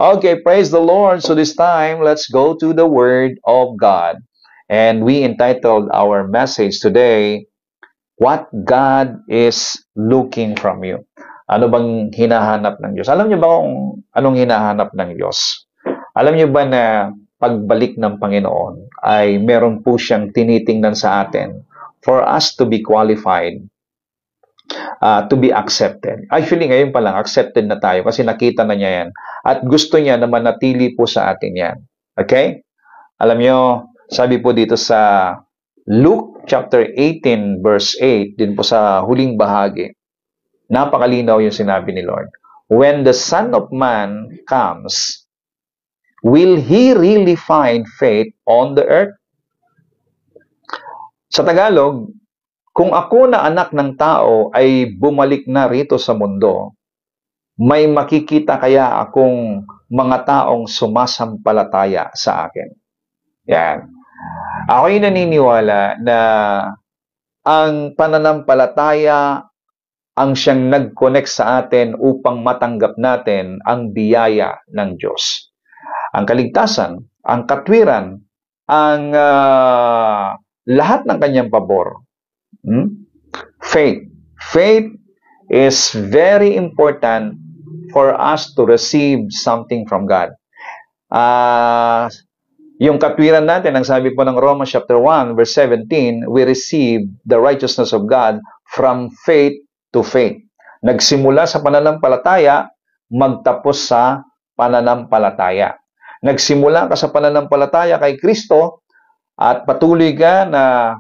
Okay, praise the Lord. So this time, let's go to the Word of God. And we entitled our message today, What God is Looking from You. Ano bang hinahanap ng Diyos? Alam niyo ba kung anong hinahanap ng Diyos? Alam niyo ba na pagbalik ng Panginoon ay meron po siyang tinitingnan sa atin for us to be qualified, to be accepted. Actually, ngayon pa lang, accepted na tayo kasi nakita na niya yan. At gusto niya na manatili po sa atin yan. Okay? Alam niyo, sabi po dito sa Luke chapter 18 verse 8, din po sa huling bahagi, napakalinaw yung sinabi ni Lord. When the Son of Man comes, will He really find faith on the earth? Sa Tagalog, kung ako na anak ng tao ay bumalik na rito sa mundo, may makikita kaya akong mga taong sumasampalataya sa akin? Yan. Ako'y naniniwala na ang pananampalataya ang siyang nag-connect sa atin upang matanggap natin ang biyaya ng Diyos. Ang kaligtasan, ang katwiran, ang lahat ng kanyang pabor. Faith. Faith is very important for us to receive something from God. Yung katwiran natin, ang sabi po ng Romans chapter 1, verse 17, we receive the righteousness of God from faith to faith. Nagsimula sa pananampalataya, magtapos sa pananampalataya. Nagsimula ka sa pananampalataya kay Kristo at patuloy ka na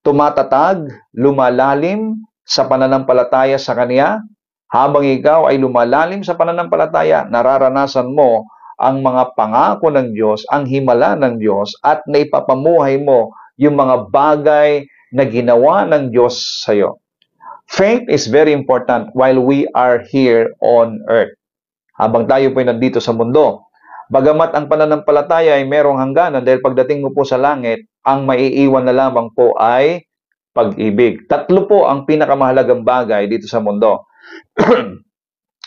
tumatatag, lumalalim sa pananampalataya sa Kanya. Habang ikaw ay lumalalim sa pananampalataya, nararanasan mo ang mga pangako ng Diyos, ang himala ng Diyos, at naipapamuhay mo yung mga bagay na ginawa ng Diyos sa iyo. Faith is very important while we are here on earth. Habang tayo po ay nandito sa mundo. Bagamat ang pananampalataya ay merong hangganan dahil pagdating mo po sa langit, ang maiiwan na lamang po ay pag-ibig. Tatlo po ang pinakamahalagang bagay dito sa mundo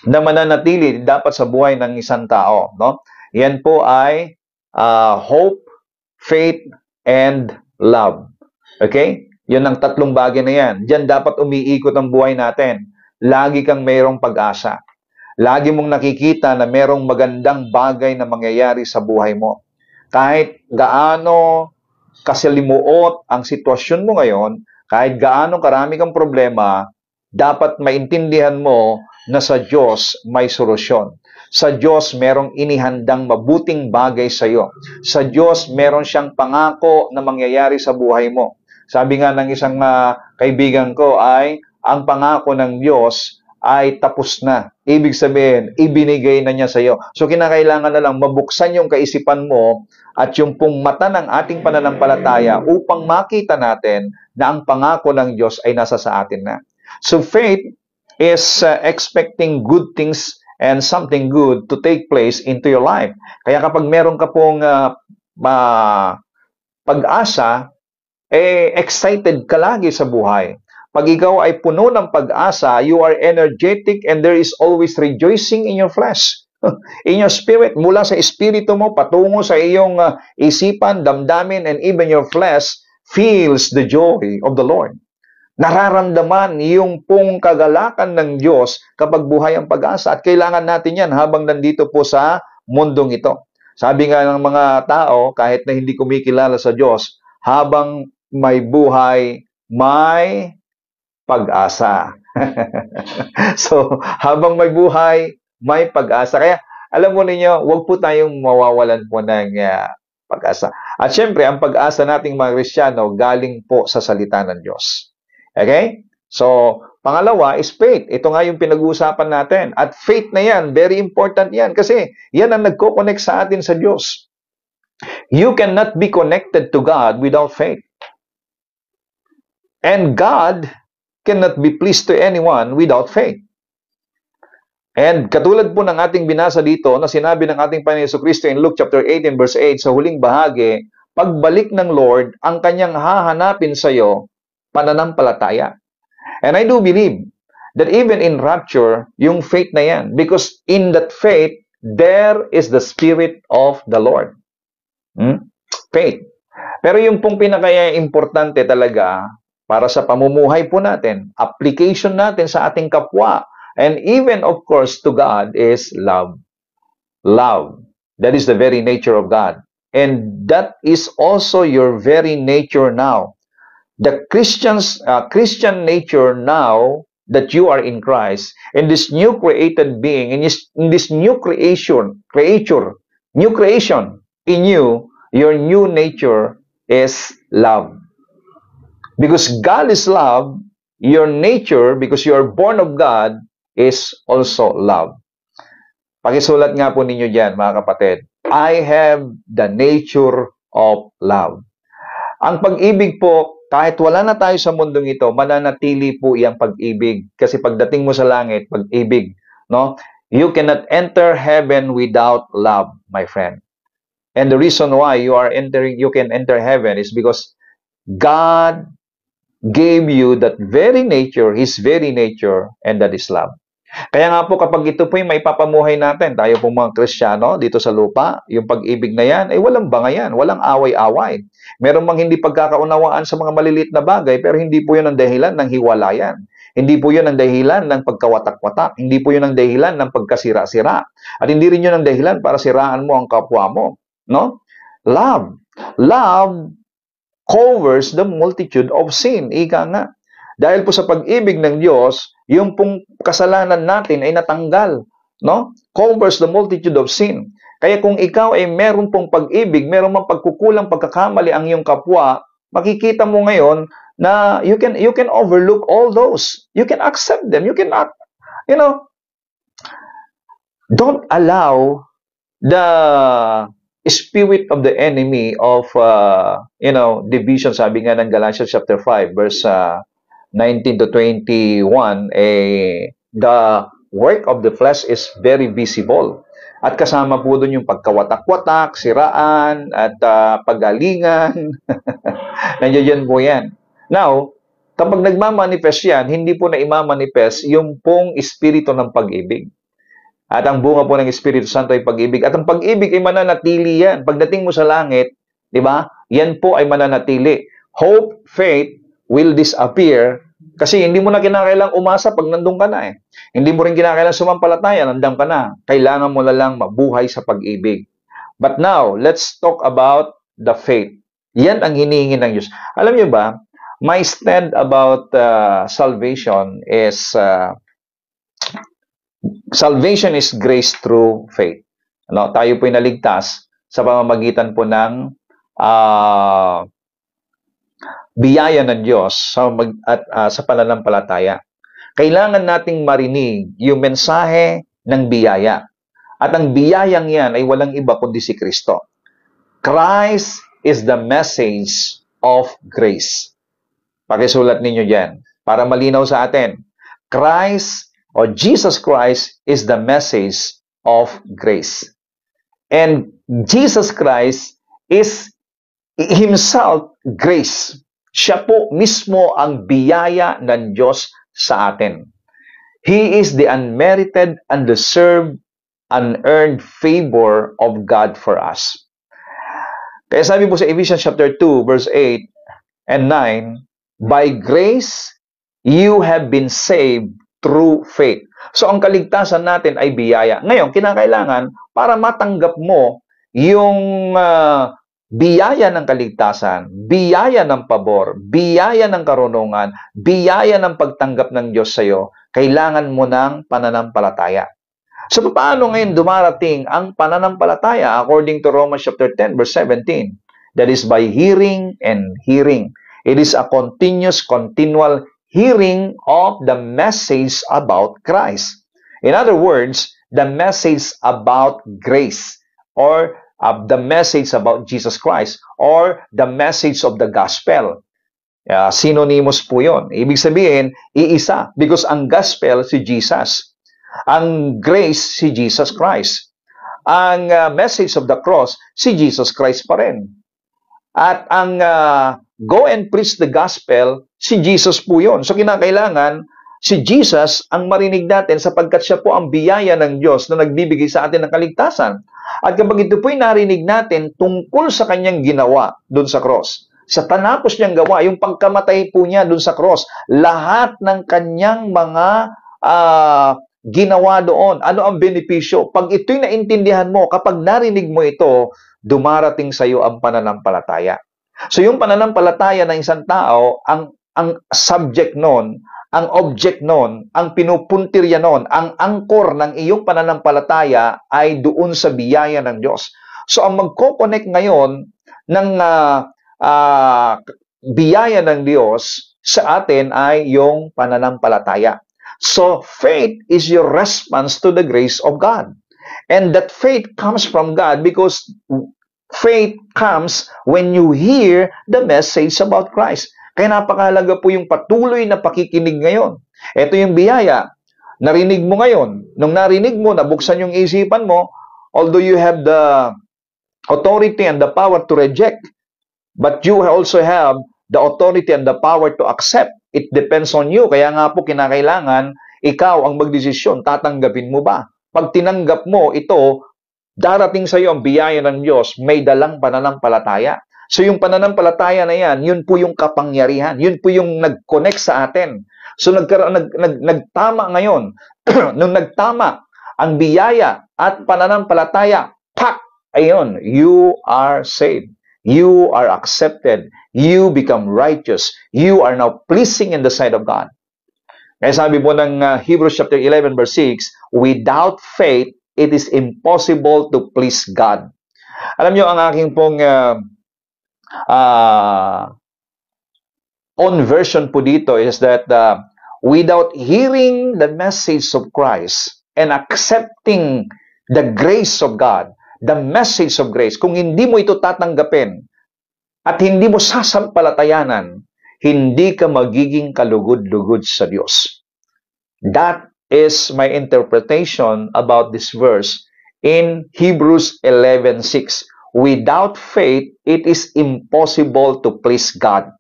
na mananatili dapat sa buhay ng isang tao. No? Yan po ay hope, faith, and love. Okay? Yun ang tatlong bagay na yan. Diyan dapat umiikot ang buhay natin. Lagi kang mayroong pag-asa. Lagi mong nakikita na merong magandang bagay na mangyayari sa buhay mo. Kahit gaano kasalimuot ang sitwasyon mo ngayon, kahit gaano karami kang problema, dapat maintindihan mo na sa Diyos may solusyon. Sa Diyos merong inihandang mabuting bagay sa iyo. Sa Diyos meron siyang pangako na mangyayari sa buhay mo. Sabi nga ng isang kaibigan ko ay, ang pangako ng Diyos ay tapos na. Ibig sabihin, ibinigay na niya sa iyo. So, kinakailangan na lang mabuksan yung kaisipan mo at yung pong mata ng ating pananampalataya upang makita natin na ang pangako ng Diyos ay nasa sa atin na. So, faith is expecting good things and something good to take place into your life. Kaya kapag meron ka pong pag-asa, excited ka lagi sa buhay. Pag ikaw ay puno ng pag-asa, you are energetic and there is always rejoicing in your flesh. In your spirit, mula sa espiritu mo, patungo sa iyong isipan, damdamin, and even your flesh feels the joy of the Lord. Nararamdaman yung pong kagalakan ng Diyos kapag buhay ang pag-asa. At kailangan natin yan habang nandito po sa mundong ito. Sabi nga ng mga tao, kahit na hindi kumikilala sa Diyos, habang may buhay, may pag-asa. So, habang may buhay, may pag-asa. Kaya, alam mo ninyo, huwag po tayong mawawalan po ng pag-asa. At syempre, ang pag-asa nating mga Kristiyano, galing po sa salita ng Diyos. Okay? So, pangalawa is faith. Ito nga yung pinag-uusapan natin. At faith na yan, very important yan. Kasi, yan ang nagko-connect sa atin sa Diyos. You cannot be connected to God without faith. And God cannot be pleased to anyone without faith. And katulad po ng ating binasa dito na sinabi ng ating Panginoon Jesucristo in Luke chapter 18 verse 8 sa huling bahagi, pagbalik ng Lord, ang kanyang hahanapin sa iyo, pananampalataya. And I do believe that even in rapture, yung faith na yan, because in that faith, there is the Spirit of the Lord. Faith. Pero yung pong pinaka-importante talaga para sa pamumuhay po natin, application natin sa ating kapwa, and even of course to God is love. Love. That is the very nature of God. And that is also your very nature now. The Christian nature now that you are in Christ, in this new created being, in this new new creation in you, your new nature is love. Because God is love, your nature, because you are born of God, is also love. Pakisulat nga po ninyo dyan, mga kapatid. I have the nature of love. Ang pag-ibig po, kahit wala na tayo sa mundong ito, mananatili po iyang pag-ibig. Kasi pagdating mo sa langit, pag-ibig. No? You cannot enter heaven without love, my friend. And the reason why you can enter heaven is because God gave you that very nature, His very nature, and that is love. Kaya nga po kapag ito po yung maipapamuhay natin, tayo pong mga Kristiyano dito sa lupa, yung pag-ibig na yan, ay walang bangayan, walang away-away. Meron mang hindi pagkakaunawaan sa mga maliliit na bagay, pero hindi po yun ang dahilan ng hiwalayan. Hindi po yun ang dahilan ng pagkawatak-watak. Hindi po yun ang dahilan ng pagkasira-sira. At hindi rin yun ang dahilan para siraan mo ang kapwa mo. No? Love. Love covers the multitude of sin. Ika nga. Dahil po sa pag-ibig ng Diyos, yung pong kasalanan natin ay natanggal, no? Covers the multitude of sin. Kaya kung ikaw ay meron pong pag-ibig, meron mang pagkukulang, pagkakamali ang iyong kapwa, makikita mo ngayon na you can overlook all those. You can accept them. You cannot, don't allow the spirit of the enemy of, division, sabi nga ng Galatians chapter 5, verse 19 to 21, the work of the flesh is very visible. At kasama po doon yung pagkawatak-watak, siraan, at pagalingan. Nandiyan po yan. Now, kapag nagmamanifest yan, hindi po na imamanifest yung pong espiritu ng pag-ibig. At ang bunga po ng Espiritu Santo ay pag-ibig. At ang pag-ibig ay mananatili yan. Pagdating mo sa langit, di ba? Yan po ay mananatili. Hope, faith, will disappear kasi hindi mo na kinakailang umasa pag nandun ka na eh. Hindi mo rin kinakailang sumampalataya, nandun ka na. Kailangan mo na lang mabuhay sa pag-ibig. But now, let's talk about the faith. Yan ang hinihingi ng Diyos. Alam niyo ba, my stand about salvation is grace through faith. Tayo po'y naligtas sa pamamagitan po ng biyaya ng Diyos sa pananampalataya. Kailangan nating marinig yung mensahe ng biyaya. At ang biyayang yan ay walang iba kundi si Kristo. Christ is the message of grace. Pakisulat ninyo dyan para malinaw sa atin. Christ or Jesus Christ is the message of grace. And Jesus Christ is Himself grace. Siya po mismo ang biyaya ng Diyos sa atin. He is the unmerited, undeserved, unearned favor of God for us. Kaya sabi po sa Ephesians chapter 2, verse 8 and 9, by grace, you have been saved through faith. So, ang kaligtasan natin ay biyaya. Ngayon, kinakailangan para matanggap mo yung biyaya ng kaligtasan, biyaya ng pabor, biyaya ng karunungan, biyaya ng pagtanggap ng Diyos sa iyo, kailangan mo ng pananampalataya. So, paano ngayon dumarating ang pananampalataya according to Romans chapter 10, verse 17? That is by hearing and hearing. It is a continual hearing of the message about Christ. In other words, the message about grace, or the message about Jesus Christ, or the message of the gospel. Synonymous po yun. Ibig sabihin, iisa. Because ang gospel, si Jesus. Ang grace, si Jesus Christ. Ang message of the cross, si Jesus Christ pa rin. At ang go and preach the gospel, si Jesus po yun. So kinakailangan, si Jesus ang marinig natin sapagkat siya po ang biyaya ng Diyos na nagbibigay sa atin ng kaligtasan. At kapag ito po'y narinig natin tungkol sa kanyang ginawa doon sa cross, sa tanapos niyang gawa, yung pagkamatay po niya doon sa cross, lahat ng kanyang mga ginawa doon, ano ang benepisyo? Pag ito'y naintindihan mo, kapag narinig mo ito, dumarating sa iyo ang pananampalataya. So yung pananampalataya ng isang tao, ang subject noon, ang object noon, ang pinupuntirya noon, ang angkor ng iyong pananampalataya ay doon sa biyaya ng Diyos. So ang magko-connect ngayon ng biyaya ng Diyos sa atin ay yung pananampalataya. So faith is your response to the grace of God. And that faith comes from God because faith comes when you hear the message about Christ. Kaya napakahalaga po yung patuloy na pakikinig ngayon. Ito yung biyaya. Narinig mo ngayon. Nung narinig mo, nabuksan yung isipan mo, although you have the authority and the power to reject, but you also have the authority and the power to accept. It depends on you. Kaya nga po kinakailangan, ikaw ang magdesisyon. Tatanggapin mo ba? Pag tinanggap mo ito, darating sa iyo ang biyaya ng Diyos, may dalang pananampalataya. So yung pananampalataya na yan, yun po yung kapangyarihan. Yun po yung nag-connect sa atin. So nagtama ngayon. Nung nagtama ang biyaya at pananampalataya, pak! Ayun, you are saved. You are accepted. You become righteous. You are now pleasing in the sight of God. Kaya sabi po ng Hebrews chapter 11 verse 6, without faith, it is impossible to please God. Alam nyo, ang aking pong own version po dito is that without hearing the message of Christ and accepting the grace of God, the message of grace, kung hindi mo ito tatanggapin at hindi mo sasampalatayanan, hindi ka magiging kalugod-lugod sa Diyos. That is my interpretation about this verse in Hebrews 11:6. Without faith, it is impossible to please God.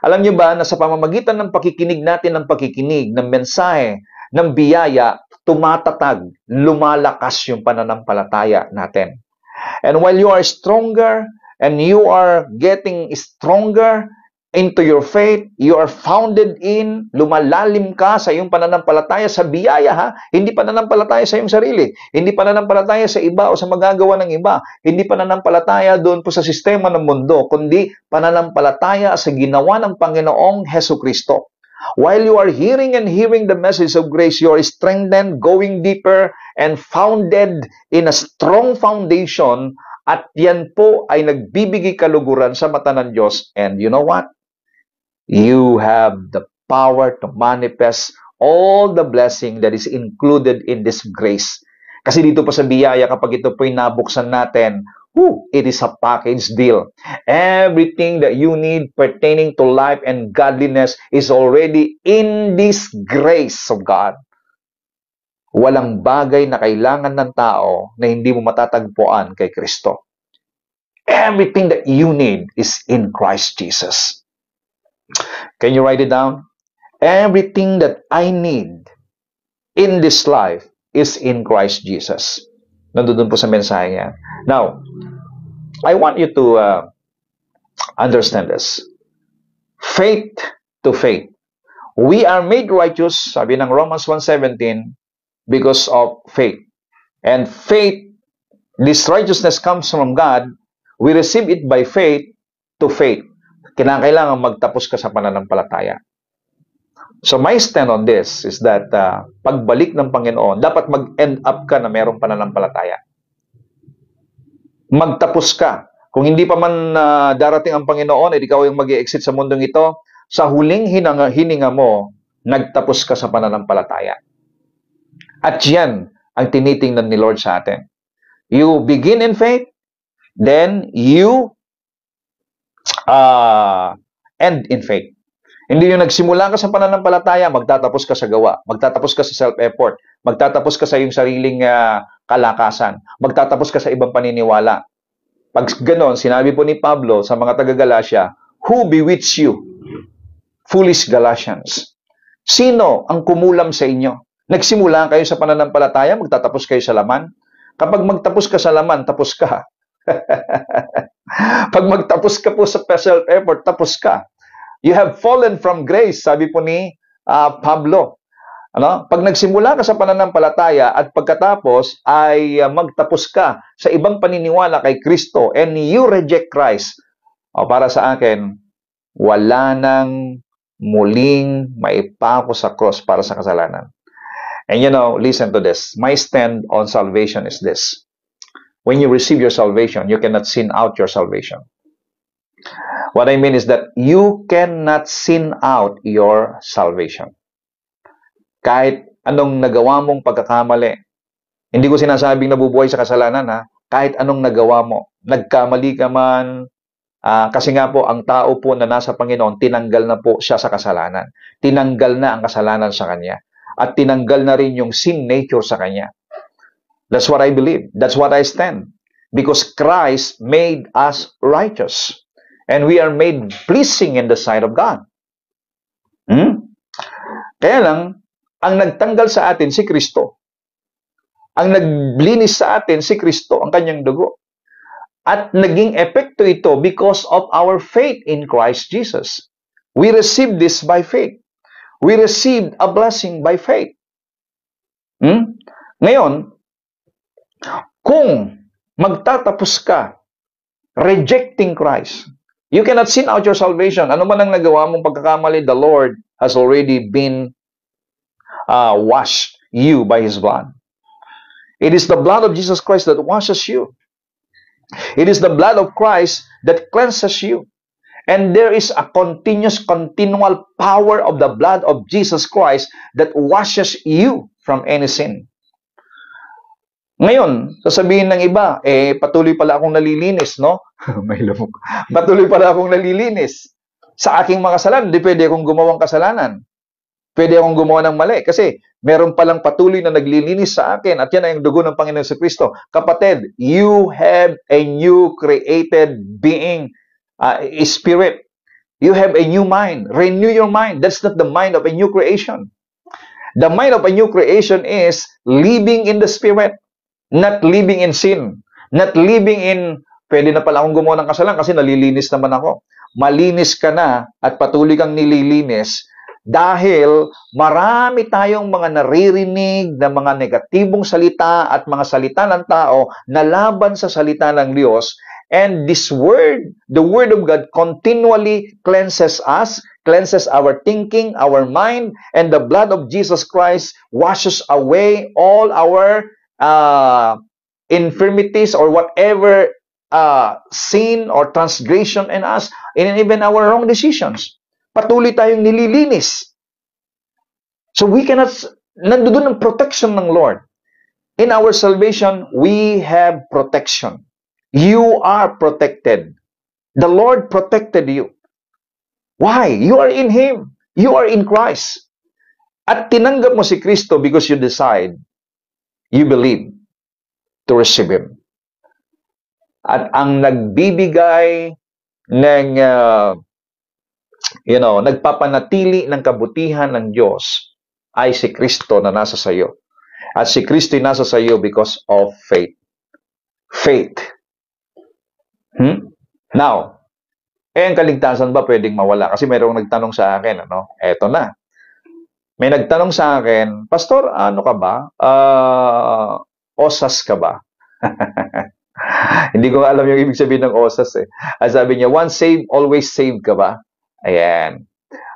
Alam niyo ba na sa pamamagitan ng pakikinig natin ng mensahe, ng biyaya, tumatatag, lumalakas yung pananampalataya natin. And while you are stronger and you are getting stronger into your faith, you are founded in, lumalalim ka sa iyong pananampalataya sa biyaya, ha? Hindi pananampalataya sa iyong sarili, hindi pananampalataya sa iba o sa magagawa ng iba, hindi pananampalataya doon po sa sistema ng mundo, kundi pananampalataya sa ginawa ng Panginoong Hesukristo. While you are hearing the message of grace, you are strengthened, going deeper, and founded in a strong foundation, at yan po ay nagbibigay kaluguran sa mata ng Diyos. And you know what? You have the power to manifest all the blessing that is included in this grace. Kasi dito po sa biyaya, kapag ito po'y nabuksan natin, it is a package deal. Everything that you need pertaining to life and godliness is already in this grace of God. Walang bagay na kailangan ng tao na hindi mo matatagpuan kay Kristo. Everything that you need is in Christ Jesus. Can you write it down? Everything that I need in this life is in Christ Jesus. Nandun po sa mensahe niya. Now, I want you to understand this. Faith to faith. We are made righteous, sabi ng Romans 1:17, because of faith. And faith, this righteousness comes from God. We receive it by faith to faith. Kinakailangan magtapos ka sa pananampalataya. So my stand on this is that pagbalik ng Panginoon, dapat mag-end up ka na mayroong pananampalataya. Magtapos ka. Kung hindi pa man darating ang Panginoon, at ikaw yung mag-i-exit sa mundong ito, sa huling hininga mo, nagtapos ka sa pananampalataya. At yan ang tinitingnan ni Lord sa atin. You begin in faith, then you end in faith. Hindi yung nagsimula ka sa pananampalataya, magtatapos ka sa gawa, magtatapos ka sa self-effort, magtatapos ka sa iyong sariling kalakasan, magtatapos ka sa ibang paniniwala. Pag ganon, sinabi po ni Pablo sa mga taga-Galatia, who bewitched you? Foolish Galatians. Sino ang kumulam sa inyo? Nagsimula kayo sa pananampalataya, magtatapos kayo sa laman? Kapag magtapos ka sa laman, tapos ka. Pag magtapos ka po sa self-effort, tapos ka. You have fallen from grace, sabi po ni Pablo. Ano? Pag nagsimula ka sa pananampalataya at pagkatapos ay magtapos ka sa ibang paniniwala kay Kristo and you reject Christ, para sa akin, wala nang muling maipako sa cross para sa kasalanan. And listen to this. My stand on salvation is this. When you receive your salvation, you cannot sin out your salvation. What I mean is that you cannot sin out your salvation. Kahit anong nagawa mong pagkakamali, hindi ko sinasabing nabubuhay sa kasalanan, ha? Kahit anong nagawa mo, nagkamali ka man, kasi nga po, ang tao po na nasa Panginoon, tinanggal na po siya sa kasalanan. Tinanggal na ang kasalanan sa kanya. At tinanggal na rin yung sin nature sa kanya. That's what I believe. That's what I stand. Because Christ made us righteous. And we are made pleasing in the sight of God. Kaya lang, ang nagtanggal sa atin si Kristo. Ang naglinis sa atin si Kristo, ang kanyang dugo. At naging epekto ito because of our faith in Christ Jesus. We received this by faith. We received a blessing by faith. Ngayon, kung magtatapos ka rejecting Christ, you cannot sin out your salvation. Ano man ang nagawa mong pagkakamali, the Lord has already been washed you by His blood. It is the blood of Jesus Christ that washes you. It is the blood of Christ that cleanses you. And there is a continual power of the blood of Jesus Christ that washes you from any sin. Ngayon, sasabihin ng iba, patuloy pala akong nalilinis, no? May lamok. Patuloy pala akong nalilinis. Sa aking mga kasalanan, hindi pwede akong gumawang kasalanan. Pwede akong gumawa ng mali. Kasi meron palang patuloy na naglilinis sa akin at yan ay ang dugo ng Panginoon sa Kristo. Kapatid, you have a new created being, spirit. You have a new mind. Renew your mind. That's not the mind of a new creation. The mind of a new creation is living in the Spirit. Not living in sin. Not living in, pwede na pala akong gumawa ng kasalanan kasi nalilinis naman ako. Malinis ka na at patuloy kang nililinis dahil marami tayong mga naririnig na mga negatibong salita at mga salita ng tao na laban sa salita ng Diyos. And this word, the word of God, continually cleanses us, cleanses our thinking, our mind, and the blood of Jesus Christ washes away all our infirmities or whatever sin or transgression in us, and even our wrong decisions. Patuloy tayong nililinis. So we cannot, nandoon ang protection ng Lord. In our salvation, we have protection. You are protected. The Lord protected you. Why? You are in Him. You are in Christ. At tinanggap mo si Kristo because you decide, you believe to receive Him. At ang nagbibigay ng nagpapanatili ng kabutihan ng Diyos ay si Kristo na nasa sayo. At si Kristo nasa sayo because of faith. Faith. Now, ang kaligtasan ba pwedeng mawala? Kasi mayroong nagtanong sa akin, eto na. May nagtanong sa akin, Pastor, ano ka ba? Osas ka ba? Hindi ko alam yung ibig sabihin ng osas eh. Sabi niya, once saved, always saved ka ba? Ayan.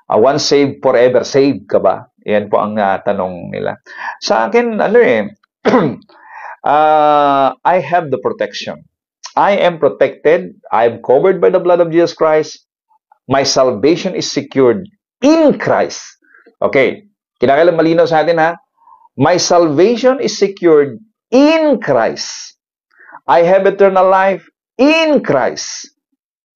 Once saved, forever saved ka ba? Ayan po ang tanong nila. Sa akin, I have the protection. I am protected. I am covered by the blood of Jesus Christ. My salvation is secured in Christ. Okay. Kinakailangan malinaw sa atin ha. My salvation is secured in Christ. I have eternal life in Christ.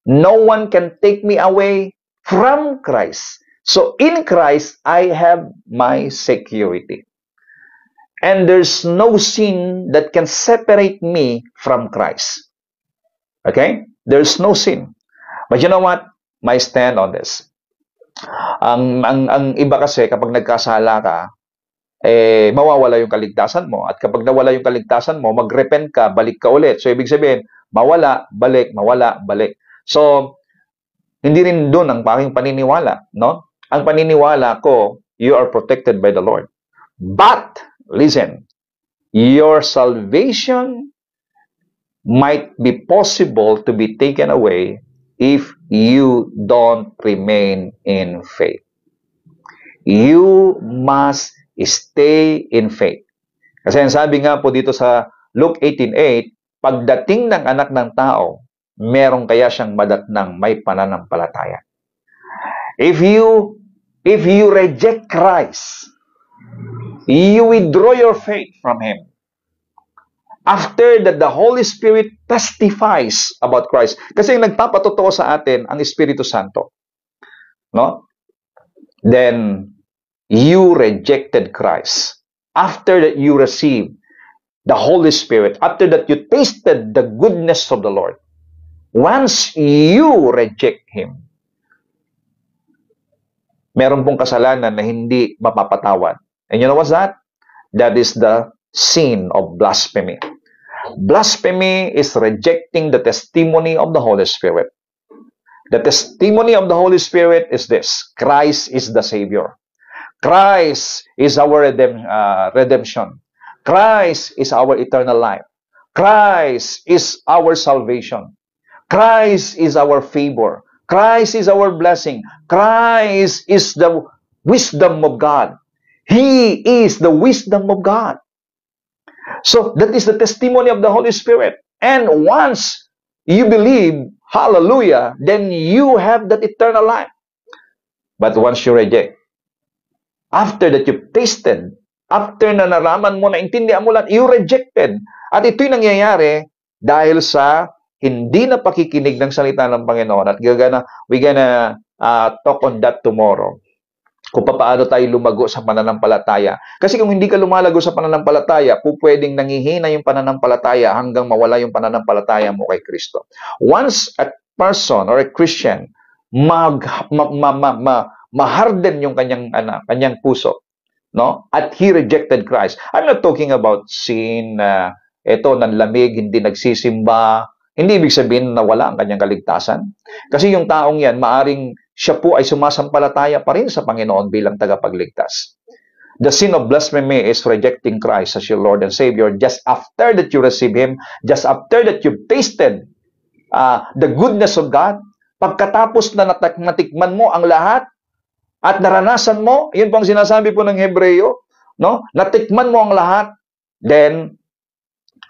No one can take me away from Christ. So in Christ, I have my security. And there's no sin that can separate me from Christ. Okay? There's no sin. But you know what? My stand on this. Ang iba kasi kapag nagkasala ka, mawawala yung kaligtasan mo. At kapag nawala yung kaligtasan mo, mag-repent ka, balik ka ulit. So, ibig sabihin, mawala, balik, mawala, balik. So, hindi rin doon ang aking paniniwala, no? Ang paniniwala ko, you are protected by the Lord. But, listen, your salvation might be possible to be taken away if you don't remain in faith. You must stay in faith. Kasi ang sabi nga po dito sa Luke 18:8, pagdating ng anak ng tao, meron kaya siyang madatnang may pananampalataya. If you reject Christ, you withdraw your faith from Him. After that the Holy Spirit testifies about Christ. Kasi yung nagpapatotoo sa atin ang Espiritu Santo. No? Then, you rejected Christ. After that you received the Holy Spirit, after that you tasted the goodness of the Lord, once you reject Him, meron pong kasalanan na hindi mapapatawad. And you know what's that? That is the sin of blasphemy. Blasphemy is rejecting the testimony of the Holy Spirit. The testimony of the Holy Spirit is this: Christ is the Savior. Christ is our redemption. Christ is our eternal life. Christ is our salvation. Christ is our favor. Christ is our blessing. Christ is the wisdom of God. He is the wisdom of God. So, that is the testimony of the Holy Spirit. And once you believe, hallelujah, then you have that eternal life. But once you reject, after that you've tasted, after na naraman mo, naintindihan mo lang, you rejected. At ito'y nangyayari dahil sa hindi na pakikinig ng salita ng Panginoon. At we're gonna talk on that tomorrow. Kung paano tayo lumago sa pananampalataya. Kasi kung hindi ka lumalago sa pananampalataya, pwedeng nangihina yung pananampalataya hanggang mawala yung pananampalataya mo kay Kristo. Once a person or a Christian maharden yung kanyang puso, no? At he rejected Christ. I'm not talking about sin, nanlamig, hindi nagsisimba. Hindi ibig sabihin na wala ang kanyang kaligtasan. Kasi yung taong yan, maaring siya po ay sumasampalataya pa rin sa Panginoon bilang tagapagligtas. The sin of blasphemy is rejecting Christ as your Lord and Savior just after that you receive Him, just after that you've tasted the goodness of God. Pagkatapos na natikman mo ang lahat at naranasan mo, yun po ang sinasabi po ng Hebreo, no? Natikman mo ang lahat, then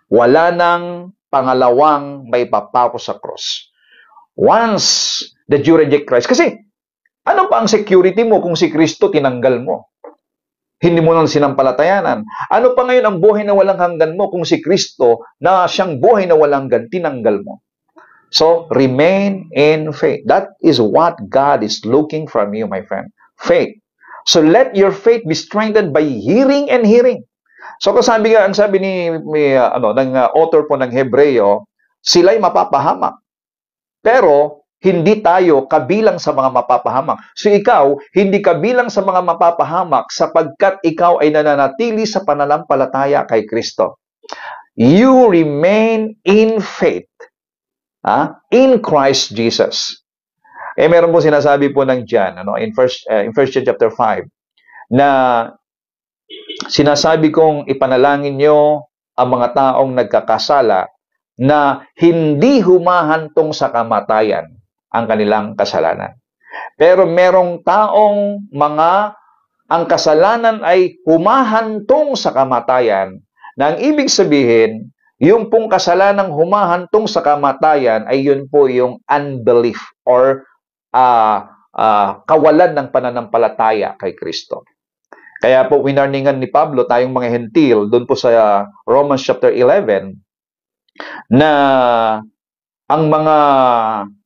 wala nang pangalawang may papako sa cross. Once that you reject Christ. Kasi, ano pa ang security mo kung si Kristo tinanggal mo? Hindi mo nang sinampalatayanan. Ano pa ngayon ang buhay na walang hanggan mo kung si Kristo na siyang buhay na walang hanggan tinanggal mo? So, remain in faith. That is what God is looking from you, my friend. Faith. So, let your faith be strengthened by hearing and hearing. So, ang sabi ng author po ng Hebreo, sila'y mapapahamak. Pero, hindi tayo kabilang sa mga mapapahamak. So, ikaw, hindi kabilang sa mga mapapahamak sapagkat ikaw ay nananatili sa pananampalataya kay Kristo. You remain in faith. In Christ Jesus. Meron po sinasabi po ng John, in 1 John chapter 5, na sinasabi kong ipanalangin nyo ang mga taong nagkakasala na hindi humahantong sa kamatayan ang kanilang kasalanan. Pero merong taong ang kasalanan ay humahantong sa kamatayan, na ang ibig sabihin, yung pong kasalanang humahantong sa kamatayan ay yun po yung unbelief or kawalan ng pananampalataya kay Kristo. Kaya po winarningan ni Pablo tayong mga hentil doon po sa Romans chapter 11 na ang mga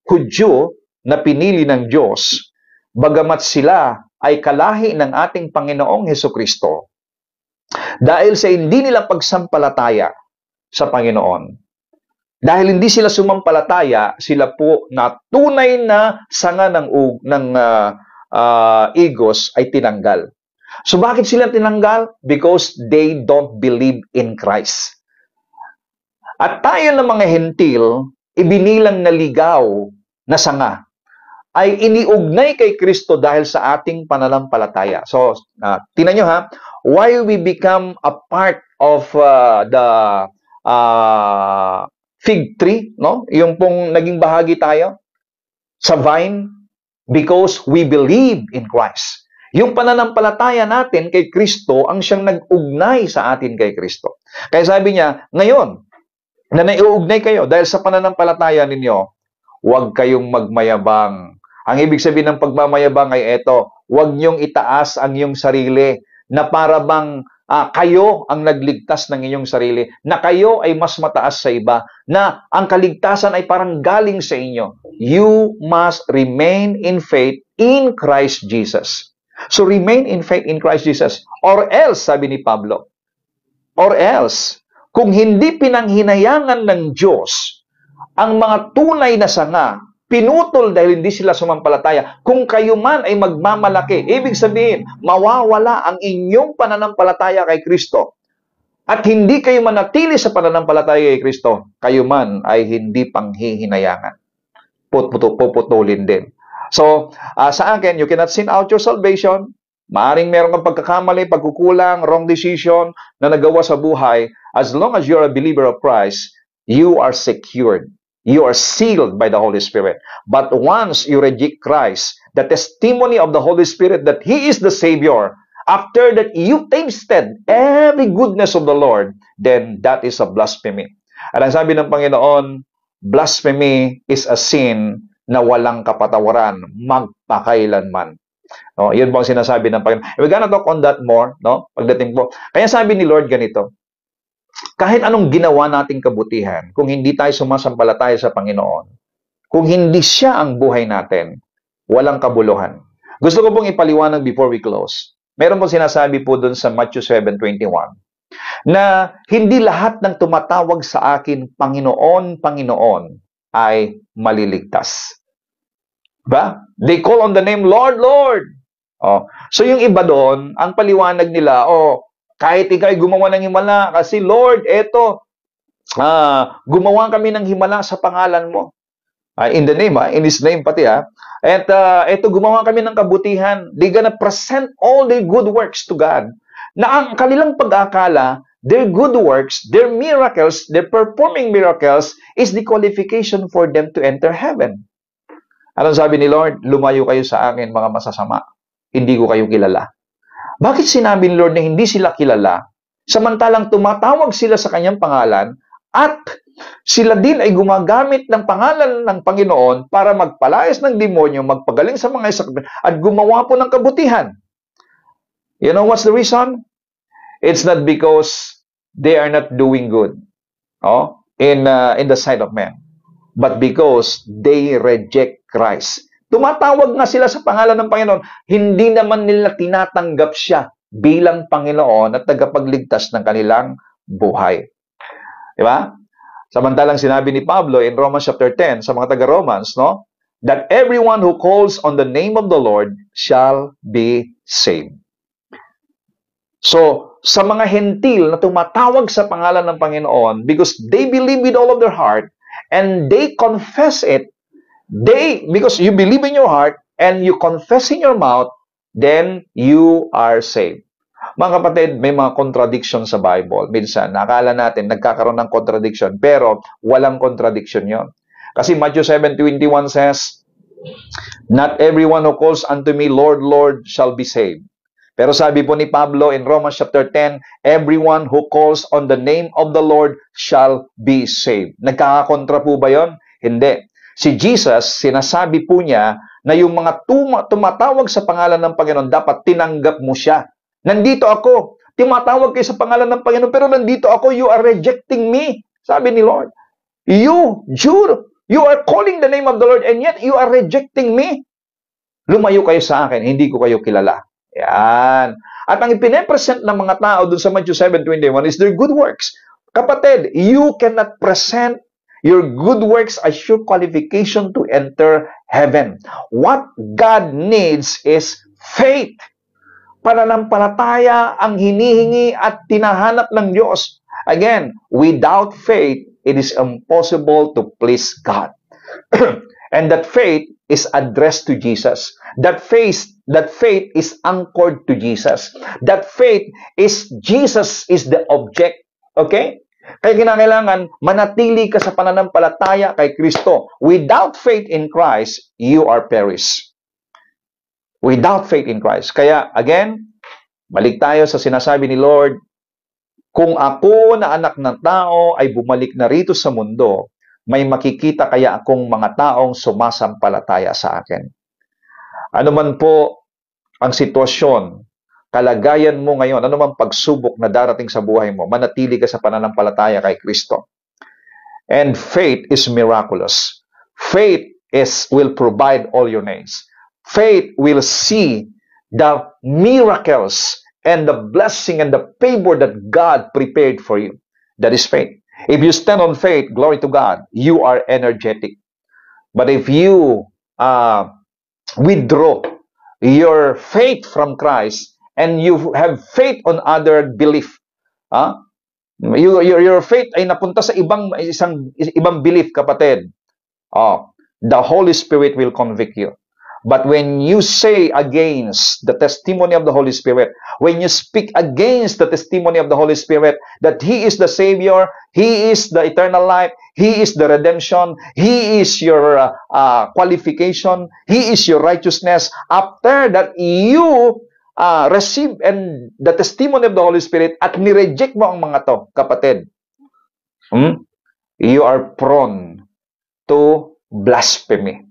Hudyo na pinili ng Diyos, bagamat sila ay kalahi ng ating Panginoong Hesukristo, dahil sa hindi nila pagsampalataya sa Panginoon, dahil hindi sila sumampalataya, sila po na tunay na sanga ng egos ay tinanggal. So bakit sila tinanggal? Because they don't believe in Christ. At tayo ng mga hentil, ibinilang na ligaw na sanga, ay iniugnay kay Kristo dahil sa ating pananampalataya. So, tingnan nyo ha, why we become a part of the fig tree, no? Yung pong naging bahagi tayo sa vine, because we believe in Christ. Yung pananampalataya natin kay Kristo ang siyang nag-ugnay sa atin kay Kristo. Kaya sabi niya, ngayon, na naiugnay kayo dahil sa pananampalataya ninyo, huwag kayong magmayabang. Ang ibig sabihin ng pagmamayabang ay eto, huwag niyong itaas ang iyong sarili na para bang kayo ang nagligtas ng inyong sarili, na kayo ay mas mataas sa iba, na ang kaligtasan ay parang galing sa inyo. You must remain in faith in Christ Jesus. So remain in faith in Christ Jesus. Or else, sabi ni Pablo, or else, kung hindi pinanghinayangan ng Diyos ang mga tunay na sanga, pinutol dahil hindi sila sumampalataya, kung kayo man ay magmamalaki, ibig sabihin, mawawala ang inyong pananampalataya kay Kristo. At hindi kayo manatili sa pananampalataya kay Kristo, kayo man ay hindi panghihinayangan. Puputulin din. So, sa akin, you cannot sin out your salvation. Maaring meron kang pagkakamali, pagkukulang, wrong decision na nagawa sa buhay. As long as you're a believer of Christ, you are secured. You are sealed by the Holy Spirit. But once you reject Christ, the testimony of the Holy Spirit that He is the Savior, after that you tasted every goodness of the Lord, then that is a blasphemy. At ang sabi ng Panginoon, blasphemy is a sin na walang kapatawaran magpakailanman. No, yun po ang sinasabi ng Panginoon. We're gonna talk on that more, no? Pagdating po. Kaya sabi ni Lord ganito, kahit anong ginawa nating kabutihan, kung hindi tayo sumasampalataya sa Panginoon, kung hindi siya ang buhay natin, walang kabuluhan. Gusto ko pong ipaliwanag before we close. Meron pong sinasabi po dun sa Matthew 7:21 na hindi lahat ng tumatawag sa akin, Panginoon, Panginoon, ay maliligtas. Ba? They call on the name Lord, Lord. Oh. So yung iba doon, ang paliwanag nila, kahit ikaw ay gumawa ng himala, kasi Lord, eto, gumawa kami ng himala sa pangalan mo. In the name, in His name pati At eto, gumawa kami ng kabutihan. They're gonna present all their good works to God. Na ang kanilang pag-akala, their good works, their miracles, their performing miracles is the qualification for them to enter heaven. Anong sabi ni Lord? Lumayo kayo sa akin, mga masasama. Hindi ko kayo kilala. Bakit sinabi ni Lord na hindi sila kilala? Samantalang tumatawag sila sa kanyang pangalan at sila din ay gumagamit ng pangalan ng Panginoon para magpalayas ng demonyo, magpagaling sa mga sakit at gumawa po ng kabutihan. You know what's the reason? It's not because they are not doing good in the sight of men, but because they reject Christ. Tumatawag nga sila sa pangalan ng Panginoon, hindi naman nila tinatanggap siya bilang Panginoon at tagapagligtas ng kanilang buhay. Diba? Samantalang sinabi ni Pablo in Romans chapter 10 sa mga taga-Romans, no? That everyone who calls on the name of the Lord shall be saved. So, sa mga hentil na tumatawag sa pangalan ng Panginoon because they believe with all of their heart and they confess it, because you believe in your heart and you confess in your mouth, then you are saved. Mga kapatid, may mga contradiction sa Bible. Minsan, nakala natin nagkakaroon ng contradiction, pero walang contradiction yon. Kasi Matthew 7:21 says, not everyone who calls unto me, Lord, Lord, shall be saved. Pero sabi po ni Pablo in Romans chapter 10, everyone who calls on the name of the Lord shall be saved. Nagkakakontra po ba yon? Hindi. Si Jesus, sinasabi po niya na yung mga tumatawag sa pangalan ng Panginoon, dapat tinanggap mo siya. Nandito ako. Tumatawag kayo sa pangalan ng Panginoon, pero nandito ako. You are rejecting me. Sabi ni Lord. You are calling the name of the Lord, and yet you are rejecting me. Lumayo kayo sa akin, hindi ko kayo kilala. Yan. At ang ipine-present ng mga tao dun sa Matthew 7:21 is their good works. Kapatid, you cannot present Your good works assure qualification to enter heaven. What God needs is faith. Pananampalataya ang hinihingi at tinahanap ng Diyos. Again, without faith, it is impossible to please God. And that faith is addressed to Jesus. That faith is anchored to Jesus. That faith is Jesus is the object. Okay? Kaya kinakailangan manatili ka sa pananampalataya kay Kristo. Without faith in Christ, you are perished. Without faith in Christ. Kaya, again, balik tayo sa sinasabi ni Lord, kung ako na anak ng tao ay bumalik na rito sa mundo, may makikita kaya akong mga taong sumasampalataya sa akin. Ano man po ang sitwasyon, kalagayan mo ngayon, ano man pagsubok na darating sa buhay mo, manatili ka sa pananampalataya kay Kristo. And faith is miraculous. Faith will provide all your needs. Faith will see the miracles and the blessing and the favor that God prepared for you. That is faith. If you stand on faith, glory to God, you are energetic. But if you withdraw your faith from Christ and you have faith on other belief, your faith ay napunta sa ibang belief, kapatid, the Holy Spirit will convict you. But when you say against the testimony of the Holy Spirit, when you speak against the testimony of the Holy Spirit, that He is the Savior, He is the eternal life, He is the redemption, He is your qualification, He is your righteousness, after that you receive and the testimony of the Holy Spirit at nireject mo ang mga to, kapatid, you are prone to blasphemy.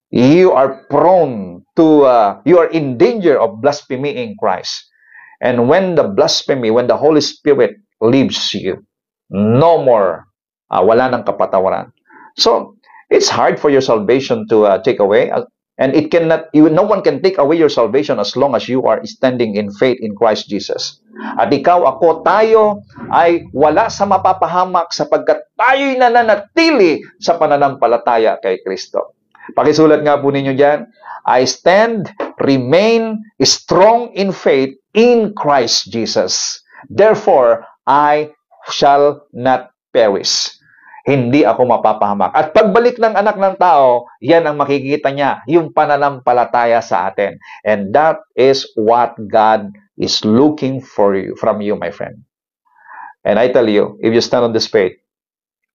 You are prone to, you are in danger of blaspheming Christ. And when the blasphemy, when the Holy Spirit leaves you, no more, wala nang kapatawaran. So, it's hard for your salvation to take away. And it cannot, no one can take away your salvation as long as you are standing in faith in Christ Jesus. At ikaw, ako, tayo ay wala sa mapapahamak sapagkat tayo'y nananatili sa pananampalataya kay Kristo. Pakisulat nga po ninyo dyan, I stand, remain strong in faith in Christ Jesus. Therefore, I shall not perish. Hindi ako mapapahamak. At pagbalik ng anak ng tao, yan ang makikita niya, yung pananampalataya sa atin. And that is what God is looking for you, from you, my friend. And I tell you, if you stand on this faith,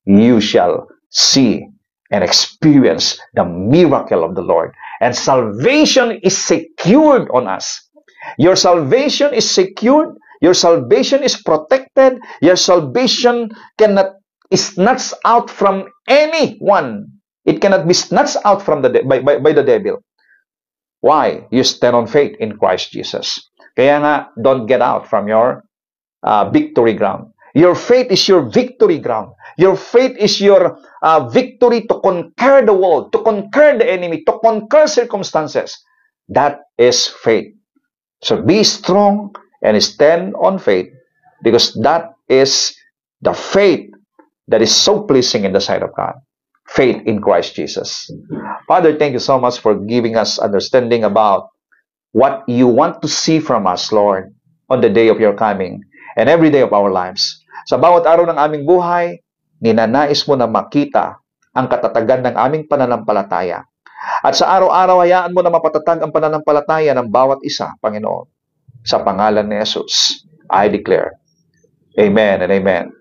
you shall see and experience the miracle of the Lord. And salvation is secured on us. Your salvation is secured. Your salvation is protected. Your salvation cannot be snatched out from anyone. It cannot be snatched out from by the devil. Why? You stand on faith in Christ Jesus. Kaya nga, don't get out from your victory ground. Your faith is your victory ground. Your faith is your victory to conquer the world, to conquer the enemy, to conquer circumstances. That is faith. So be strong and stand on faith, because that is the faith that is so pleasing in the sight of God. Faith in Christ Jesus. Father, thank you so much for giving us understanding about what you want to see from us, Lord, on the day of your coming and every day of our lives. Sa bawat araw ng aming buhay, ninanais mo na makita ang katatagan ng aming pananampalataya. At sa araw-araw, hayaan mo na mapatatag ang pananampalataya ng bawat isa, Panginoon. Sa pangalan ni Jesus, I declare, Amen and Amen.